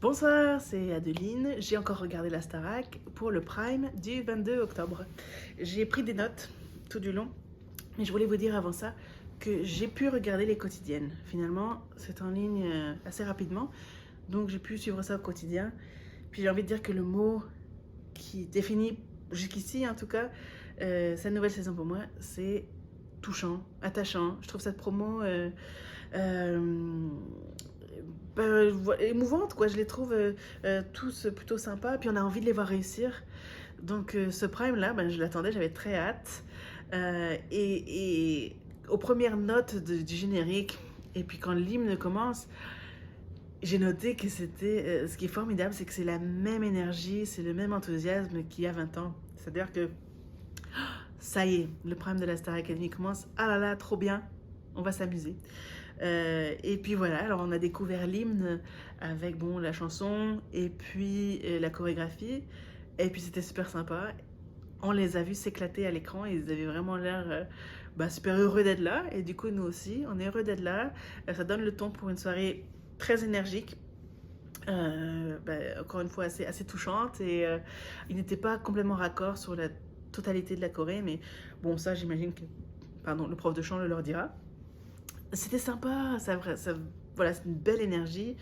Bonsoir, c'est Adeline. J'ai encore regardé la Starac pour le Prime du 22 octobre. J'ai pris des notes tout du long, mais je voulais vous dire avant ça que j'ai pu regarder les quotidiennes. Finalement, c'est en ligne assez rapidement, donc j'ai pu suivre ça au quotidien. Puis j'ai envie de dire que le mot qui définit, jusqu'ici en tout cas, cette nouvelle saison pour moi, c'est touchant, attachant. Je trouve cette promo euh, émouvante, quoi. Je les trouve tous plutôt sympas, puis on a envie de les voir réussir. Donc ce Prime là, je l'attendais, j'avais très hâte. Et aux premières notes du générique, et puis quand l'hymne commence, j'ai noté que c'était. Ce qui est formidable, c'est que c'est la même énergie, c'est le même enthousiasme qu'il y a 20 ans. C'est-à-dire que ça y est, le Prime de la Star Academy commence. Ah là là, trop bien, on va s'amuser. Et puis voilà, alors on a découvert l'hymne avec bon, la chanson et puis la chorégraphie. Et puis c'était super sympa. On les a vus s'éclater à l'écran et ils avaient vraiment l'air super heureux d'être là. Et du coup, nous aussi, on est heureux d'être là. Ça donne le ton pour une soirée très énergique. Encore une fois, assez touchante. Et il n'était pas complètement raccord sur la totalité de la Corée. Mais bon, ça, j'imagine que pardon, le prof de chant le leur dira. C'était sympa, voilà, c'est une belle énergie.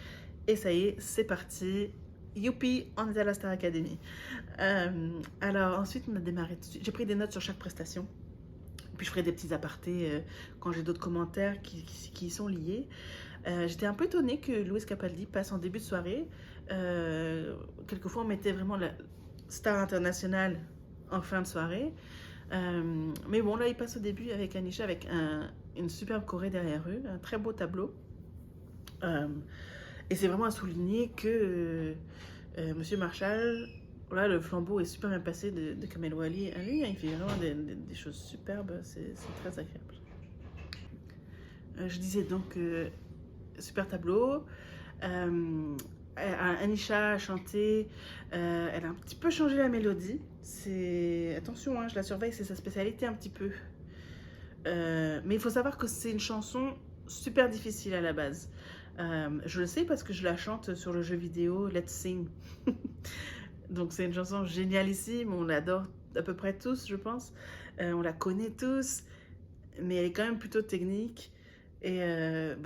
Et ça y est, c'est parti. Youpi, on est à la Star Academy. Alors ensuite, on a démarré tout de suite. J'ai pris des notes sur chaque prestation. Puis je ferai des petits apartés quand j'ai d'autres commentaires qui y sont liés. J'étais un peu étonnée que Louis Capaldi passe en début de soirée. Quelquefois, on mettait vraiment la star internationale en fin de soirée. Mais bon, là, il passe au début avec Anisha, avec une superbe choré derrière eux, un très beau tableau. Euh, et c'est vraiment à souligner que Monsieur Marshall, voilà, le flambeau est super bien passé de Kamel Wally à lui. Hein, il fait vraiment des choses superbes, c'est très agréable. Je disais donc super tableau. Anisha a chanté, elle a un petit peu changé la mélodie. Attention, hein, je la surveille, c'est sa spécialité un petit peu. Mais il faut savoir que c'est une chanson super difficile à la base. Je le sais parce que je la chante sur le jeu vidéo Let's Sing. Donc c'est une chanson génialissime, on l'adore à peu près tous, je pense. On la connaît tous, mais elle est quand même plutôt technique. Et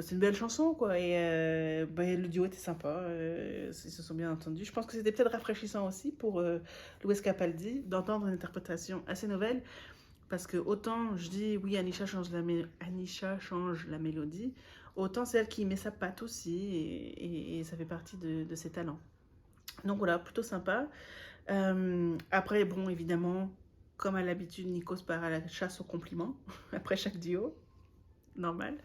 c'est une belle chanson, quoi. Et le duo était sympa, ils se sont bien entendus. Je pense que c'était peut-être rafraîchissant aussi pour Louis Capaldi d'entendre une interprétation assez nouvelle. Parce que autant je dis oui, Anisha change la mélodie, autant c'est elle qui met sa patte aussi et ça fait partie de ses talents. Donc voilà, plutôt sympa. Après, bon, évidemment, comme à l'habitude, Nikos part à la chasse aux compliments après chaque duo, normal.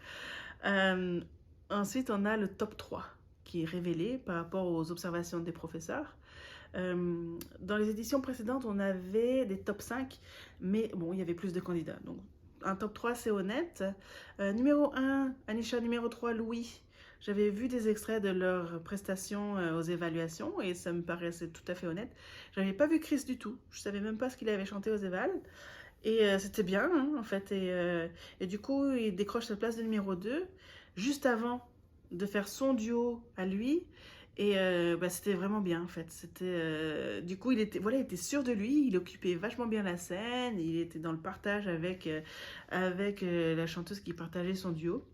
Euh, Ensuite, on a le top 3 qui est révélé par rapport aux observations des professeurs. Dans les éditions précédentes, on avait des top 5, mais bon, il y avait plus de candidats. Donc, un top 3, c'est honnête. Numéro 1, Anisha. Numéro 3, Louis. J'avais vu des extraits de leurs prestations aux évaluations et ça me paraissait tout à fait honnête. J'avais pas vu Chris du tout. Je savais même pas ce qu'il avait chanté aux évals. Et c'était bien, hein, en fait. Et du coup, il décroche sa place de numéro 2, juste avant de faire son duo à lui. Et c'était vraiment bien, en fait. Du coup, il était sûr de lui, il occupait vachement bien la scène, il était dans le partage avec la chanteuse qui partageait son duo.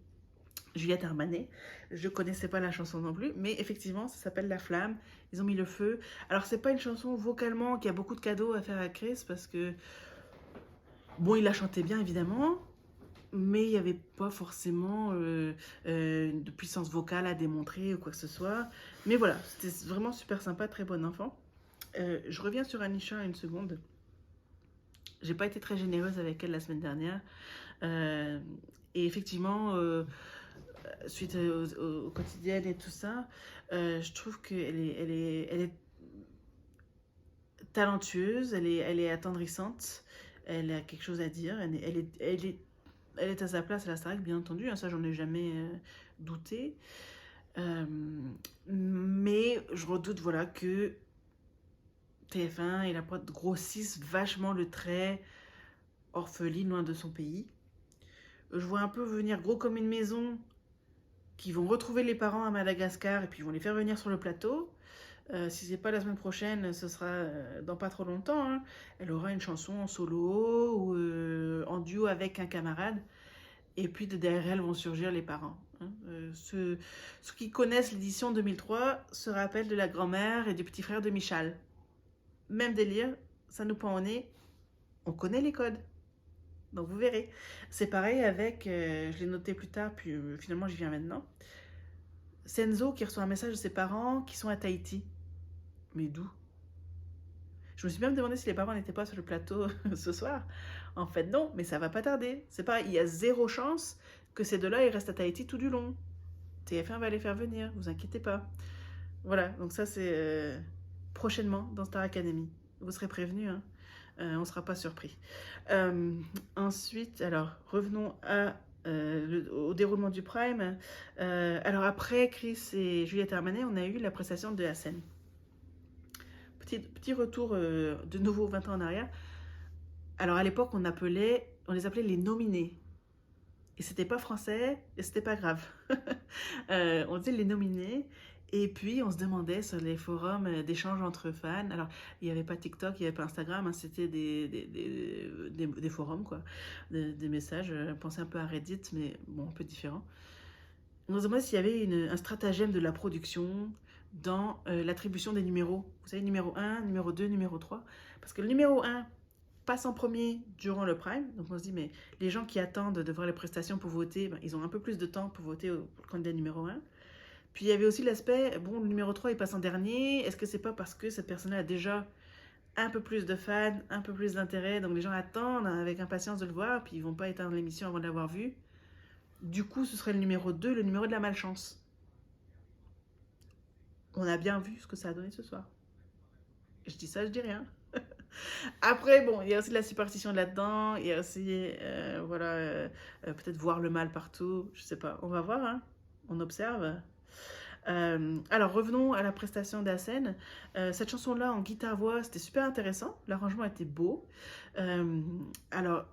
Juliette Armanet. Je connaissais pas la chanson non plus, mais effectivement, ça s'appelle La Flamme. Ils ont mis le feu. Alors, c'est pas une chanson vocalement qui a beaucoup de cadeaux à faire à Chris parce que bon, il la chantait bien évidemment, mais il n'y avait pas forcément de puissance vocale à démontrer ou quoi que ce soit. Mais voilà, c'était vraiment super sympa, très bon enfant. Je reviens sur Anisha une seconde. J'ai pas été très généreuse avec elle la semaine dernière. Euh, et effectivement, suite aux quotidiennes et tout ça, je trouve elle est talentueuse, elle est attendrissante, elle a quelque chose à dire, elle est à sa place à la Starac, bien entendu, hein, ça j'en ai jamais douté. Euh, mais je redoute voilà, que TF1 et la prod grossissent vachement le trait orpheline loin de son pays. Je vois un peu venir gros comme une maison qui vont retrouver les parents à Madagascar et puis ils vont les faire venir sur le plateau. Si c'est pas la semaine prochaine, ce sera dans pas trop longtemps, hein. Elle aura une chanson en solo ou en duo avec un camarade. Et puis de derrière elle vont surgir les parents, hein. Ceux qui connaissent l'édition 2003 se rappellent de la grand-mère et du petit frère de Michal. Même délire, ça nous pend au nez. On connaît les codes. Donc vous verrez. C'est pareil avec, je l'ai noté plus tard, puis finalement j'y viens maintenant. Senzo qui reçoit un message de ses parents qui sont à Tahiti. Mais d'où? Je me suis même demandé si les parents n'étaient pas sur le plateau ce soir. En fait, non, mais ça va pas tarder. C'est pas, il y a zéro chance que ces deux-là ils restent à Tahiti tout du long. TF1 va les faire venir, vous inquiétez pas. Voilà, donc ça c'est prochainement dans Star Academy. Vous serez prévenus, hein. On ne sera pas surpris. Ensuite, alors revenons au déroulement du Prime. Alors après Chris et Juliette Armanet, on a eu la prestation de Hassen. Petit retour de nouveau 20 ans en arrière. Alors à l'époque, on les appelait les nominés. Et c'était pas français, et c'était pas grave. On disait les nominés, et puis on se demandait sur les forums d'échange entre fans. Alors, il n'y avait pas TikTok, il n'y avait pas Instagram, hein, c'était des forums, quoi. Des messages, pensez un peu à Reddit, mais bon, un peu différent. On se demandait s'il y avait un stratagème de la production dans l'attribution des numéros. Vous savez, numéro 1, numéro 2, numéro 3. Parce que le numéro 1 passe en premier durant le Prime. Donc on se dit, mais les gens qui attendent de voir les prestations pour voter, ben, ils ont un peu plus de temps pour voter pour le candidat numéro 1. Puis il y avait aussi l'aspect, bon, le numéro 3 il passe en dernier. Est-ce que c'est pas parce que cette personne a déjà un peu plus de fans, un peu plus d'intérêt, donc les gens attendent avec impatience de le voir, puis ils vont pas éteindre l'émission avant de l'avoir vu. Du coup, ce serait le numéro 2, le numéro de la malchance. On a bien vu ce que ça a donné ce soir. Je dis ça, je dis rien. Après, bon, il y a aussi de la superstition là-dedans. Il y a aussi, voilà, peut-être voir le mal partout. Je sais pas. On va voir, hein. On observe. Alors, revenons à la prestation d'Hassen. Cette chanson-là, en guitare-voix, c'était super intéressant. L'arrangement était beau. Alors,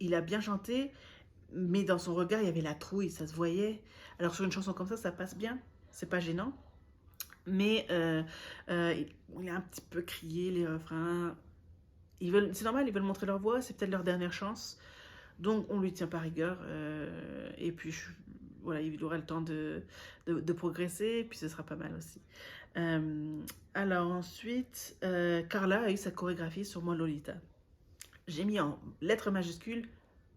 il a bien chanté, mais dans son regard, il y avait la trouille, ça se voyait. Alors, sur une chanson comme ça passe bien. C'est pas gênant. Mais il a un petit peu crié les refrains. C'est normal, ils veulent montrer leur voix, c'est peut-être leur dernière chance. Donc on lui tient par rigueur. Et puis voilà, il aura le temps de progresser, et puis ce sera pas mal aussi. Alors ensuite, Carla a eu sa chorégraphie sur Moi Lolita. J'ai mis en lettres majuscules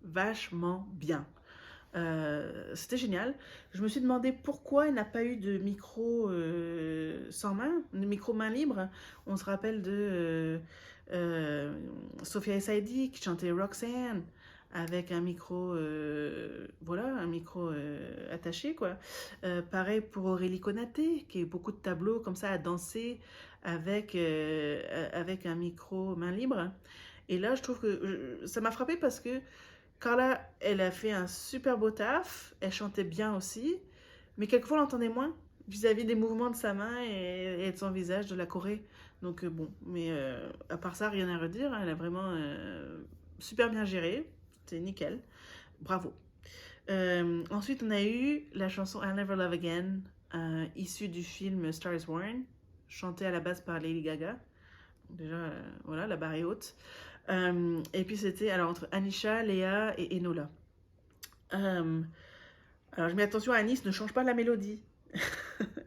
vachement bien. C'était génial. Je me suis demandé pourquoi il n'a pas eu de micro sans main, de micro main libre. On se rappelle de Sophia Essaidi qui chantait Roxanne avec un micro, voilà, un micro attaché, quoi. Pareil pour Aurélie Konaté qui a eu beaucoup de tableaux comme ça à danser avec un micro main libre. Et là, je trouve que ça m'a frappé parce que Carla, elle a fait un super beau taf, elle chantait bien aussi, mais quelquefois on l'entendait moins vis-à-vis des mouvements de sa main et de son visage, de la choré. Donc bon, mais à part ça, rien à redire, hein, elle a vraiment super bien géré, c'était nickel, bravo. Ensuite, on a eu la chanson I'll Never Love Again, issue du film Star is Born, chantée à la base par Lady Gaga. Déjà, voilà, la barre est haute. Et puis c'était alors entre Anisha, Léa et Enola. Alors je mets attention à Anis, ne change pas la mélodie.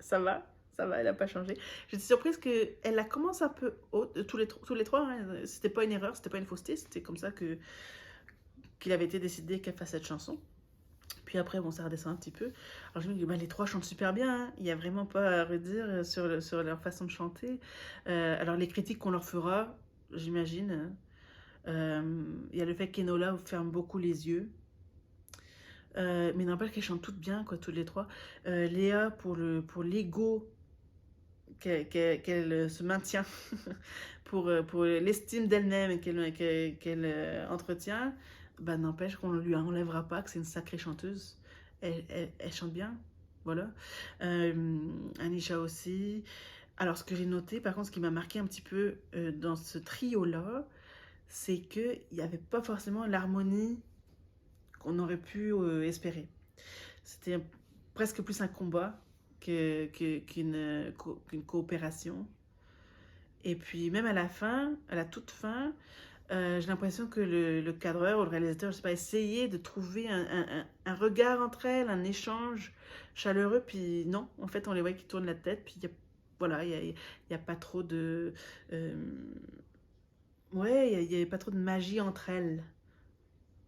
ça va, elle n'a pas changé. J'étais surprise qu'elle la commence un peu haute, tous les trois. Hein, c'était pas une erreur, c'était pas une fausseté, c'était comme ça qu'il avait été décidé qu'elle fasse cette chanson. Puis après, bon, ça redescend un petit peu. Alors je me dis, bah, les trois chantent super bien, hein. Il n'y a vraiment pas à redire sur leur façon de chanter. Alors les critiques qu'on leur fera, j'imagine, il y a le fait qu'Enola ferme beaucoup les yeux. Mais n'empêche qu'elles chantent toutes bien, quoi, toutes les trois. Léa, pour l'ego qu'elle se maintient, pour l'estime d'elle-même qu'elle entretient, bah, n'empêche qu'on ne lui enlèvera pas que c'est une sacrée chanteuse. Elle chante bien, voilà. Anisha aussi. Alors, ce que j'ai noté, par contre, ce qui m'a marqué un petit peu dans ce trio-là, c'est qu'il n'y avait pas forcément l'harmonie qu'on aurait pu espérer. C'était presque plus un combat qu'une coopération. Et puis même à la fin, à la toute fin, j'ai l'impression que le cadreur ou le réalisateur, je sais pas, essayait de trouver un regard entre elles, un échange chaleureux, puis non, en fait, on les voit qui tournent la tête, puis voilà, il y a pas trop de... ouais, il y avait pas trop de magie entre elles.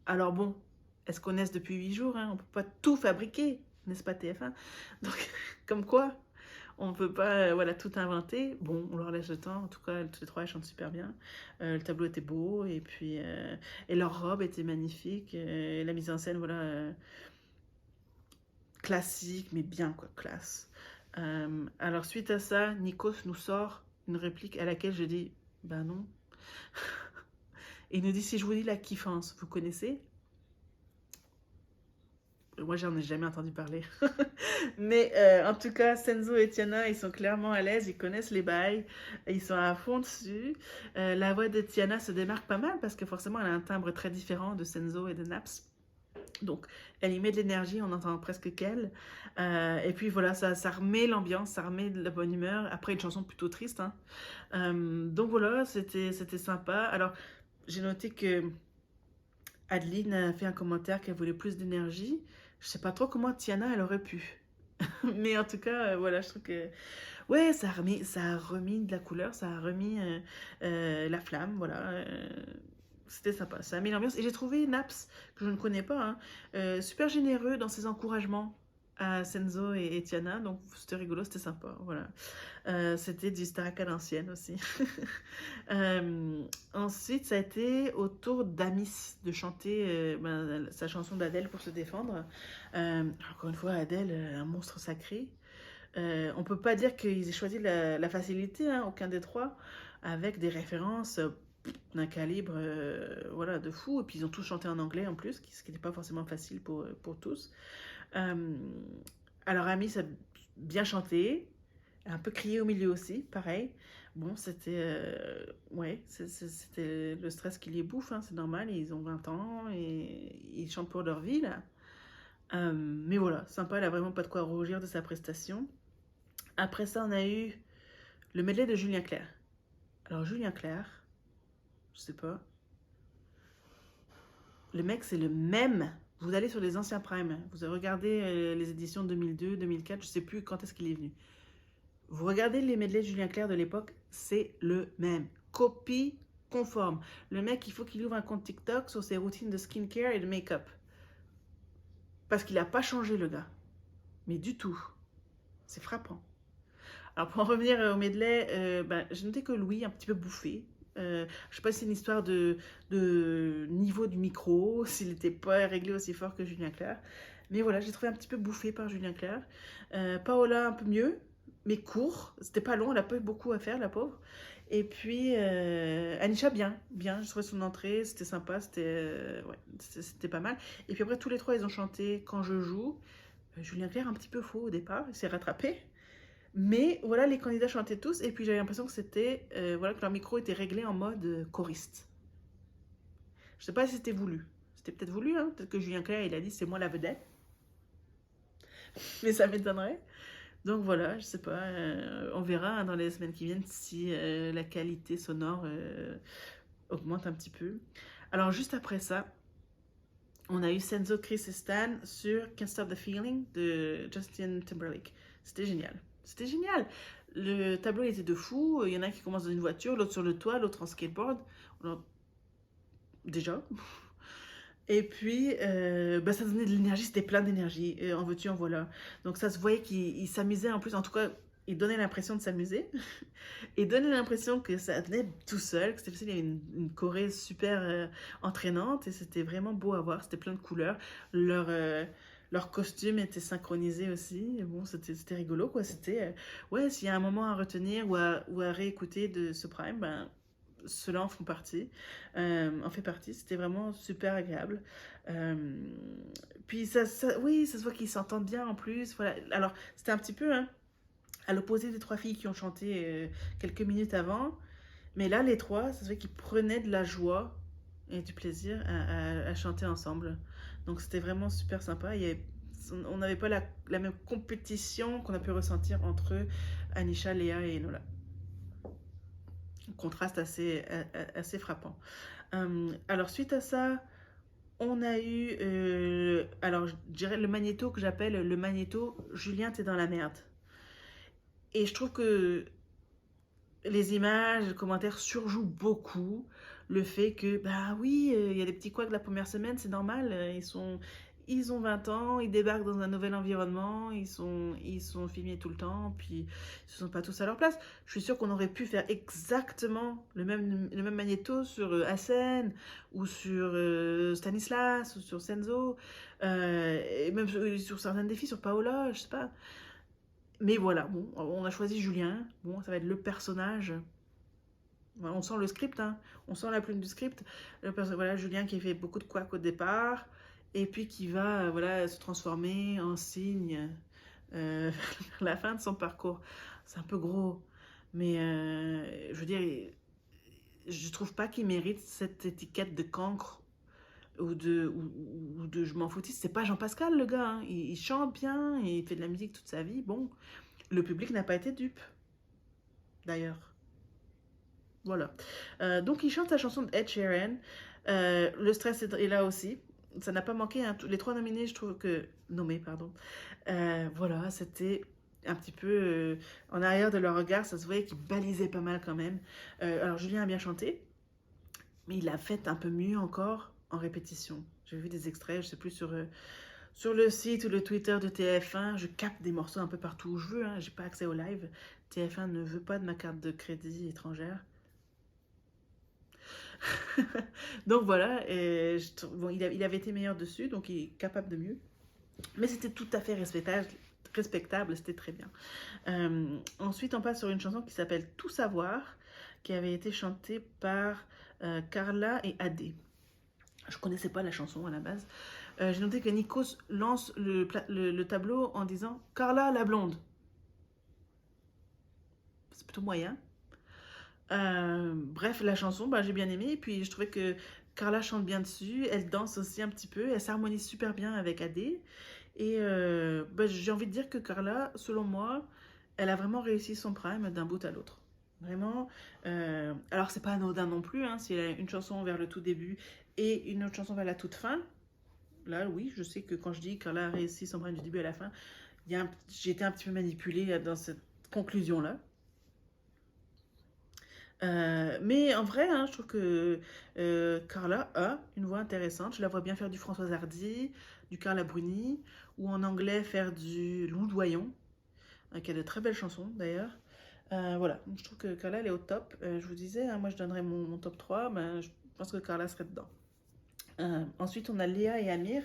Alors bon, elles se connaissent depuis 8 jours, hein, on peut pas tout fabriquer, n'est-ce pas TF1? Donc, comme quoi, on ne peut pas voilà, tout inventer. Bon, on leur laisse le temps. En tout cas, toutes les trois, elles chantent super bien. Le tableau était beau. Et puis, et leur robe était magnifique. Et la mise en scène, voilà, classique, mais bien, quoi, classe. Alors, suite à ça, Nikos nous sort une réplique à laquelle je dis, ben non. Et il nous dit, si je vous dis la kiffance, vous connaissez? Moi, j'en ai jamais entendu parler. Mais en tout cas, Senzo et Tiana, ils sont clairement à l'aise, ils connaissent les bails, ils sont à fond dessus. La voix de Tiana se démarque pas mal parce que forcément, elle a un timbre très différent de Senzo et de Naps. Donc, elle y met de l'énergie, on entend presque qu'elle. Et puis voilà, ça remet l'ambiance, ça remet de la bonne humeur. Après, une chanson plutôt triste. Hein. Donc voilà, c'était sympa. Alors, j'ai noté que Adeline a fait un commentaire qu'elle voulait plus d'énergie. Je sais pas trop comment Tiana, elle aurait pu. Mais en tout cas, voilà, je trouve que... Ouais, ça a remis de la couleur, ça a remis la flamme, voilà. C'était sympa, ça a mis l'ambiance. Et j'ai trouvé Naps, que je ne connais pas, hein, super généreux dans ses encouragements à Senzo et Tiana. Donc c'était rigolo, c'était sympa, voilà. C'était du Starak à l'ancienne aussi. Ensuite, ça a été au tour d'Amis de chanter sa chanson d'Adèle pour se défendre. Encore une fois, Adèle, un monstre sacré. On peut pas dire qu'ils aient choisi la facilité, hein, aucun des trois, avec des références d'un calibre voilà, de fou. Et puis ils ont tous chanté en anglais en plus, ce qui n'est pas forcément facile pour tous. Alors Amis a bien chanté, un peu crié au milieu aussi, pareil. Bon, c'était ouais, c'était le stress qui les bouffe, hein, c'est normal, ils ont 20 ans et ils chantent pour leur vie là. Mais voilà, sympa, elle a vraiment pas de quoi rougir de sa prestation. Après ça, on a eu le medley de Julien Clerc. Alors Julien Clerc, je sais pas, le mec c'est le même. Vous allez sur les anciens primes, vous regardez les éditions 2002, 2004, je sais plus quand est-ce qu'il est venu. Vous regardez les medleys de Julien Clerc de l'époque, c'est le même. Copie conforme. Le mec, il faut qu'il ouvre un compte TikTok sur ses routines de skincare et de make-up. Parce qu'il n'a pas changé, le gars. Mais du tout. C'est frappant. Alors, pour en revenir au medley, j'ai noté que Louis, un petit peu bouffé. Je ne sais pas si c'est une histoire de niveau du micro, s'il n'était pas réglé aussi fort que Julien Clerc. Mais voilà, j'ai trouvé un petit peu bouffé par Julien Clerc. Paola, un peu mieux. Mais court, c'était pas long, elle a pas eu beaucoup à faire, la pauvre. Et puis Anisha, bien, j'ai trouvé son entrée, c'était sympa, c'était pas mal. Et puis après, tous les trois, ils ont chanté Quand je joue. Julien Clerc, un petit peu faux au départ, il s'est rattrapé. Mais voilà, les candidats chantaient tous, et puis j'avais l'impression que c'était, voilà, que leur micro était réglé en mode choriste. Je sais pas si c'était voulu. C'était peut-être voulu, hein, peut-être que Julien Clerc, il a dit c'est moi la vedette. Mais ça m'étonnerait. Donc voilà, je sais pas, on verra hein, dans les semaines qui viennent si la qualité sonore augmente un petit peu. Alors juste après ça, on a eu Senzo, Chris et Stan sur Can't Stop the Feeling de Justin Timberlake. C'était génial. C'était génial. Le tableau était de fou. Il y en a un qui commence dans une voiture, l'autre sur le toit, l'autre en skateboard. Alors, déjà. Et puis, ça donnait de l'énergie, c'était plein d'énergie. En veux-tu, en voilà. Donc ça se voyait qu'il s'amusait en plus. En tout cas, il donnait l'impression de s'amuser. Il donnait l'impression que ça venait tout seul, que c'était facile. Il y avait une choré super entraînante et c'était vraiment beau à voir. C'était plein de couleurs. Leur costume était synchronisé aussi. Et bon, c'était rigolo, quoi. C'était, ouais, s'il y a un moment à retenir ou à réécouter de ce prime, ben ceux-là en font partie, en fait partie. C'était vraiment super agréable. Puis oui, ça se voit qu'ils s'entendent bien en plus. Voilà. Alors, c'était un petit peu hein, à l'opposé des trois filles qui ont chanté quelques minutes avant. Mais là, les trois, ça se voit qu'ils prenaient de la joie et du plaisir à chanter ensemble. Donc, c'était vraiment super sympa. on n'avait pas la même compétition qu'on a pu ressentir entre Anisha, Léa et Enola. Contraste assez frappant. Alors, suite à ça, on a eu, alors je dirais le magnéto que j'appelle le magnéto Julien, t'es dans la merde. Et je trouve que les images, les commentaires surjouent beaucoup le fait que, bah oui, il y a des petits couacs la première semaine, c'est normal, ils ont 20 ans, ils débarquent dans un nouvel environnement, ils sont filmés tout le temps, puis ils ne sont pas tous à leur place. Je suis sûre qu'on aurait pu faire exactement le même magnéto sur Hassen, ou sur Stanislas, ou sur Senzo, et même sur certains défis, sur Paola, je sais pas. Mais voilà, bon, on a choisi Julien. Bon, ça va être le personnage. Voilà, on sent le script, hein. On sent la plume du script. Voilà, Julien qui fait beaucoup de couacs au départ, et puis qui va voilà, se transformer en cygne vers la fin de son parcours. C'est un peu gros, mais je veux dire, je trouve pas qu'il mérite cette étiquette de cancre ou de je m'en foutiste. C'est pas Jean-Pascal, le gars, hein. Il chante bien, il fait de la musique toute sa vie. Bon, le public n'a pas été dupe, d'ailleurs. Voilà. Donc, il chante la chanson de Ed Sheeran. Le stress est là aussi. Ça n'a pas manqué, hein. Les 3 nominés, je trouve que... Nommés, pardon. Voilà, c'était un petit peu en arrière de leur regard. Ça se voyait qu'ils balisaient pas mal quand même. Alors, Julien a bien chanté, mais il l'a fait un peu mieux encore en répétition. J'ai vu des extraits, je sais plus, sur le site ou le Twitter de TF1, je capte des morceaux un peu partout où je veux. Hein. J'ai pas accès au live. TF1 ne veut pas de ma carte de crédit étrangère. Donc voilà, bon, il avait été meilleur dessus, donc il est capable de mieux. Mais c'était tout à fait respectable, c'était très bien. Ensuite, on passe sur une chanson qui s'appelle Tout savoir, qui avait été chantée par Carla et Adé. Je connaissais pas la chanson à la base. J'ai noté que Nikos lance le tableau en disant Carla la blonde. C'est plutôt moyen. Bref, la chanson, bah, j'ai bien aimé. Et puis je trouvais que Carla chante bien dessus. Elle danse aussi un petit peu. Elle s'harmonise super bien avec Adé. Et bah, j'ai envie de dire que Carla, selon moi, elle a vraiment réussi son prime d'un bout à l'autre. Vraiment. Alors, c'est pas anodin non plus. Hein, si elle a une chanson vers le tout début et une autre chanson vers la toute fin. Là, oui, je sais que quand je dis Carla a réussi son prime du début à la fin, j'ai été un petit peu manipulée dans cette conclusion-là. Mais en vrai, hein, je trouve que Carla a une voix intéressante. Je la vois bien faire du Françoise Hardy, du Carla Bruni, ou en anglais faire du Lou Doyon, qui a de très belles chansons d'ailleurs. Voilà, donc je trouve que Carla elle est au top. Je vous disais, hein, moi je donnerais mon top 3, mais je pense que Carla serait dedans. Ensuite, on a Léa et Amir.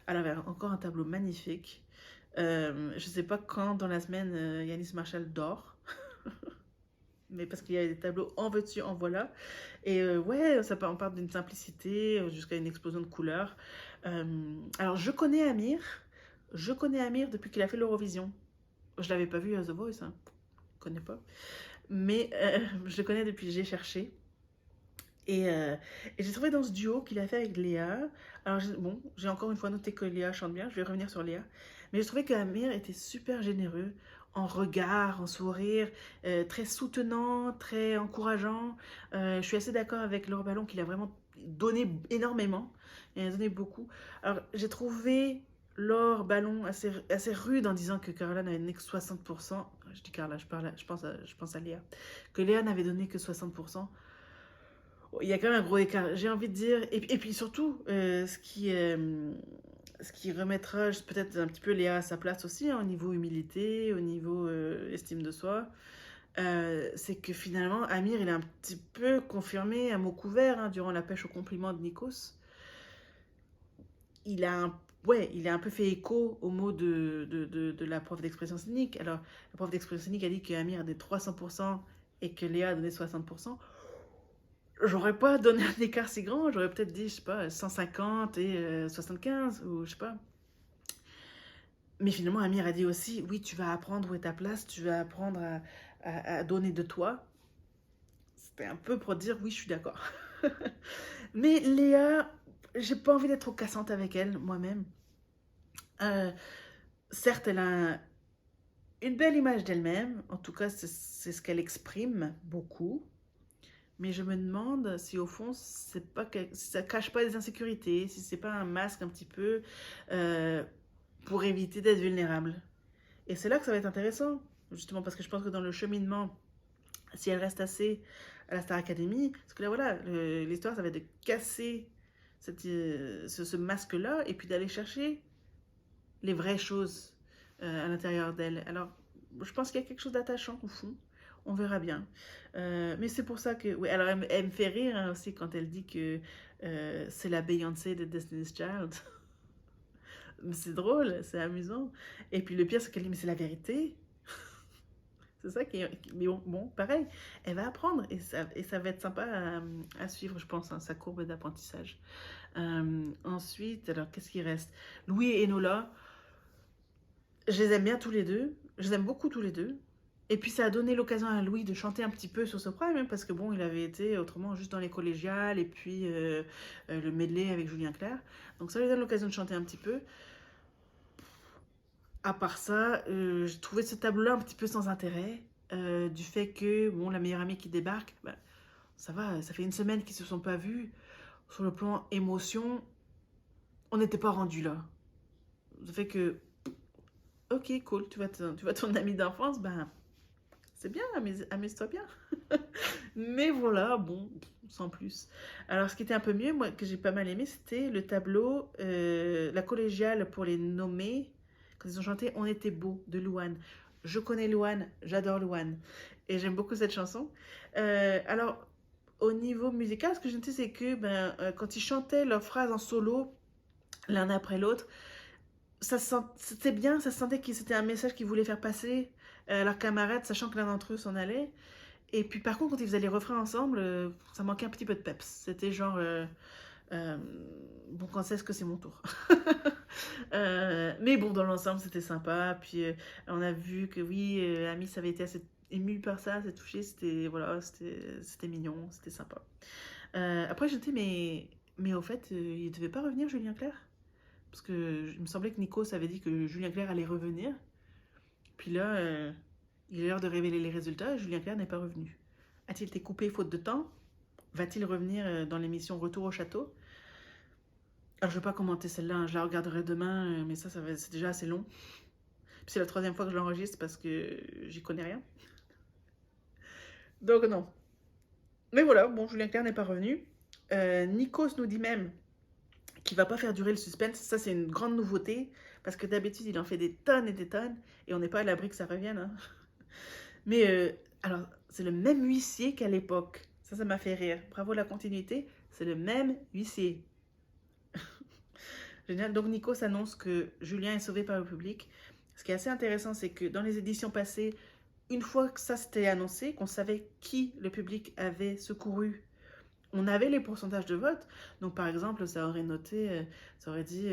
Alors, encore un tableau magnifique. Je sais pas quand dans la semaine Yanis Marshall dort. Mais parce qu'il y a des tableaux en veux-tu, en voilà. Et ouais, on part d'une simplicité jusqu'à une explosion de couleurs. Alors, je connais Amir depuis qu'il a fait l'Eurovision. Je l'avais pas vu à The Voice, hein. Je connais pas. Mais je le connais depuis j'ai cherché. Et j'ai trouvé dans ce duo qu'il a fait avec Léa. Alors, bon, j'ai encore une fois noté que Léa chante bien. Je vais revenir sur Léa. Mais j'ai trouvé qu'Amir était super généreux en regard, en sourire, très soutenant, très encourageant. Je suis assez d'accord avec Laure Ballon qu'il a vraiment donné énormément. Il a donné beaucoup. Alors, j'ai trouvé Laure Ballon assez rude en disant que Carla n'avait donné que 60%. Je dis Carla, je pense à Léa. Que Léa n'avait donné que 60%. Il y a quand même un gros écart, j'ai envie de dire. Et puis surtout, ce qui remettra peut-être un petit peu Léa à sa place aussi, hein, au niveau humilité, au niveau estime de soi, c'est que finalement, Amir, il a un petit peu confirmé à mot couvert, hein, durant la pêche au compliment de Nikos. Il a un peu fait écho aux mots de la prof d'expression scénique. Alors, la prof d'expression scénique a dit que Amir a donné 300% et que Léa a donné 60%. J'aurais pas donné un écart si grand, j'aurais peut-être dit, je sais pas, 150 et 75, ou je sais pas. Mais finalement, Amir a dit aussi, oui, tu vas apprendre où est ta place, tu vas apprendre à donner de toi. C'était un peu pour dire, oui, je suis d'accord. Mais Léa, j'ai pas envie d'être trop cassante avec elle, moi-même. Euh, Certes, elle a une belle image d'elle-même, en tout cas, c'est ce qu'elle exprime beaucoup. Mais je me demande si au fond, si ça cache pas des insécurités, si c'est pas un masque un petit peu euh, pour éviter d'être vulnérable. Et c'est là que ça va être intéressant, justement, parce que je pense que dans le cheminement, si elle reste assez à la Star Academy, parce que là, voilà, l'histoire, ça va être de casser ce masque-là et puis d'aller chercher les vraies choses à l'intérieur d'elle. Alors, je pense qu'il y a quelque chose d'attachant au fond. On verra bien. Mais c'est pour ça que... Oui, alors elle me fait rire hein, aussi quand elle dit que c'est la Beyoncé de Destiny's Child. C'est drôle, c'est amusant. Et puis le pire, c'est qu'elle dit, mais c'est la vérité. C'est ça qui est... Mais bon, pareil, elle va apprendre et ça va être sympa à suivre, je pense, hein, sa courbe d'apprentissage. Ensuite, alors, qu'est-ce qui reste? Louis et Enola, je les aime bien tous les deux. Je les aime beaucoup tous les deux. Et puis ça a donné l'occasion à Louis de chanter un petit peu sur Soprano, même parce que bon, il avait été autrement juste dans les collégiales et puis le medley avec Julien Clerc. Donc ça lui donne l'occasion de chanter un petit peu. À part ça, j'ai trouvé ce tableau-là un petit peu sans intérêt. Du fait que, bon, la meilleure amie qui débarque, bah, ça va, ça fait une semaine qu'ils se sont pas vus. Sur le plan émotion, on n'était pas rendu là. Ça fait que, ok, cool, tu vas ton ami d'enfance, ben, c'est bien, amuse-toi bien. Mais voilà, bon, sans plus. Alors, ce qui était un peu mieux, moi, que j'ai pas mal aimé, c'était le tableau, la collégiale pour les nommer, quand ils ont chanté On était beau de Louane. Je connais Louane, j'adore Louane. Et j'aime beaucoup cette chanson. Alors, au niveau musical, ce que je notais, c'est que quand ils chantaient leurs phrases en solo, l'un après l'autre, c'était bien, ça se sentait que c'était un message qu'ils voulaient faire passer à leurs camarades, sachant que l'un d'entre eux s'en allait. Et puis par contre, quand ils faisaient les refrains ensemble, ça manquait un petit peu de peps. C'était genre, euh, bon, quand c'est-ce que c'est mon tour. Mais bon, dans l'ensemble, c'était sympa. Puis on a vu que oui, Amis avait été assez ému par ça, assez touché. C'était voilà, c'était mignon, c'était sympa. Après, j'étais, mais au fait, il devait pas revenir, Julien Clerc? Parce que il me semblait que Nikos avait dit que Julien Clerc allait revenir. Puis là, il est l'heure de révéler les résultats. Julien Clerc n'est pas revenu. A-t-il été coupé faute de temps? Va-t-il revenir dans l'émission Retour au château? Alors, je ne vais pas commenter celle-là, hein, je la regarderai demain, mais ça c'est déjà assez long. Puis c'est la troisième fois que je l'enregistre parce que j'y connais rien. Donc, non. Mais voilà, bon, Julien Clerc n'est pas revenu. Nikos nous dit même qu'il va pas faire durer le suspense. Ça, c'est une grande nouveauté parce que d'habitude, il en fait des tonnes et des tonnes et on n'est pas à l'abri que ça revienne. Hein. Mais alors, c'est le même huissier qu'à l'époque. Ça m'a fait rire. Bravo la continuité. C'est le même huissier. Génial. Donc, Nico s'annonce que Julien est sauvé par le public. Ce qui est assez intéressant, c'est que dans les éditions passées, une fois que ça s'était annoncé, qu'on savait qui le public avait secouru, on avait les pourcentages de vote. Donc, par exemple, ça aurait noté, ça aurait dit,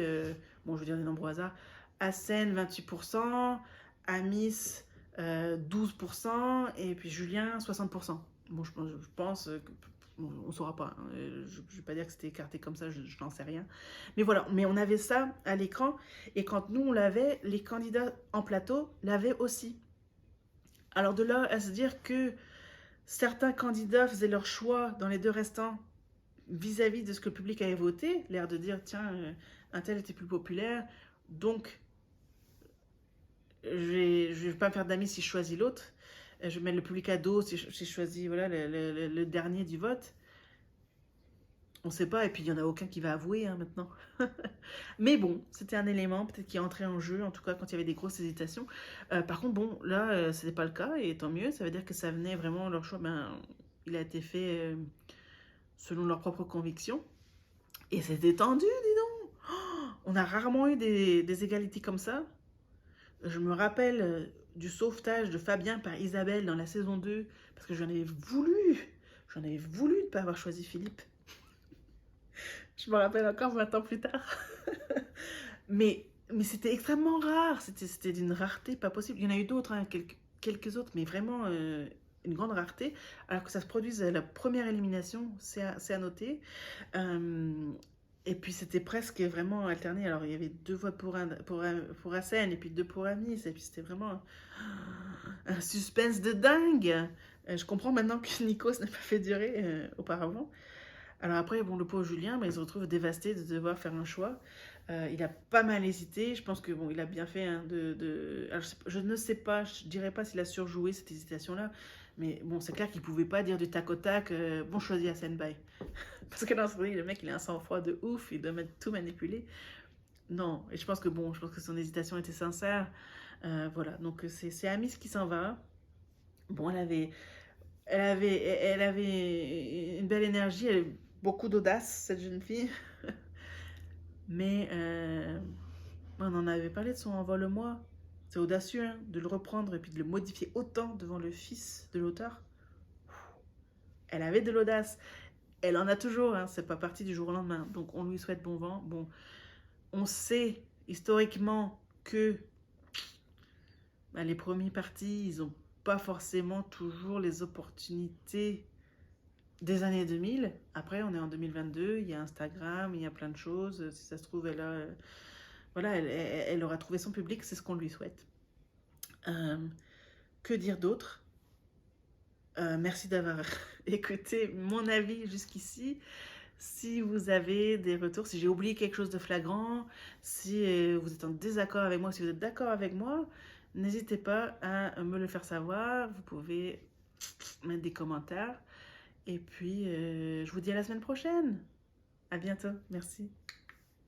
bon, je veux dire des nombres au hasard, Hassen 28%, Amis 12% et puis Julien 60%. Bon, je pense que on ne saura pas. Hein. Je ne vais pas dire que c'était écarté comme ça, je n'en sais rien. Mais voilà, mais on avait ça à l'écran et quand nous on l'avait, les candidats en plateau l'avaient aussi. Alors de là à se dire que certains candidats faisaient leur choix dans les deux restants vis-à-vis de ce que le public avait voté, l'air de dire tiens, un tel était plus populaire, donc je vais pas me faire d'amis si je choisis l'autre. Je vais mettre le public à dos si je choisis voilà, le dernier du vote. On ne sait pas, et puis il n'y en a aucun qui va avouer hein, maintenant. Mais bon, c'était un élément peut-être qui est entré en jeu, en tout cas quand il y avait des grosses hésitations. Par contre, bon, là, ce n'était pas le cas, et tant mieux, ça veut dire que ça venait vraiment, leur choix, il a été fait selon leurs propres convictions. Et c'était tendu, dis donc. Oh, on a rarement eu des égalités comme ça. Je me rappelle du sauvetage de Fabien par Isabelle dans la saison 2, parce que j'en avais voulu de ne pas avoir choisi Philippe. Je me rappelle encore 20 ans plus tard. mais c'était extrêmement rare, c'était d'une rareté pas possible. Il y en a eu d'autres, hein, quelques autres, mais vraiment une grande rareté. Alors que ça se produise à la première élimination, c'est à noter. Et puis c'était presque vraiment alterné. Alors il y avait 2 voix pour Hassen et puis 2 pour Amis. Et puis c'était vraiment un suspense de dingue. Je comprends maintenant que Nikos n'a pas fait durer auparavant. Alors après, bon, le pauvre Julien, il se retrouve dévasté de devoir faire un choix. Il a pas mal hésité. Je pense que bon, il a bien fait hein, Alors, je ne sais pas, je dirais pas s'il a surjoué cette hésitation-là, mais bon, c'est clair qu'il pouvait pas dire du tac au tac. Bon, choisis à Senbai. Parce que dans ce le mec, il a un sang-froid de ouf, il doit tout manipuler. Non, et je pense que bon, je pense que son hésitation était sincère. Voilà, donc c'est Amis qui s'en va. Bon, elle avait une belle énergie, elle avait beaucoup d'audace, cette jeune fille. Mais on en avait parlé de son envole-moi. C'est audacieux hein, de le reprendre et puis de le modifier autant devant le fils de l'auteur. Elle avait de l'audace. Elle en a toujours, hein, c'est pas parti du jour au lendemain. Donc on lui souhaite bon vent. Bon, on sait historiquement que bah, les premiers partis, ils n'ont pas forcément toujours les opportunités des années 2000. Après, on est en 2022, il y a Instagram, il y a plein de choses. Si ça se trouve, voilà, elle aura trouvé son public, c'est ce qu'on lui souhaite. Que dire d'autre? Merci d'avoir écouté mon avis jusqu'ici. Si vous avez des retours, si j'ai oublié quelque chose de flagrant, si vous êtes en désaccord avec moi, si vous êtes d'accord avec moi, n'hésitez pas à me le faire savoir. Vous pouvez mettre des commentaires. Et puis, je vous dis à la semaine prochaine. À bientôt. Merci.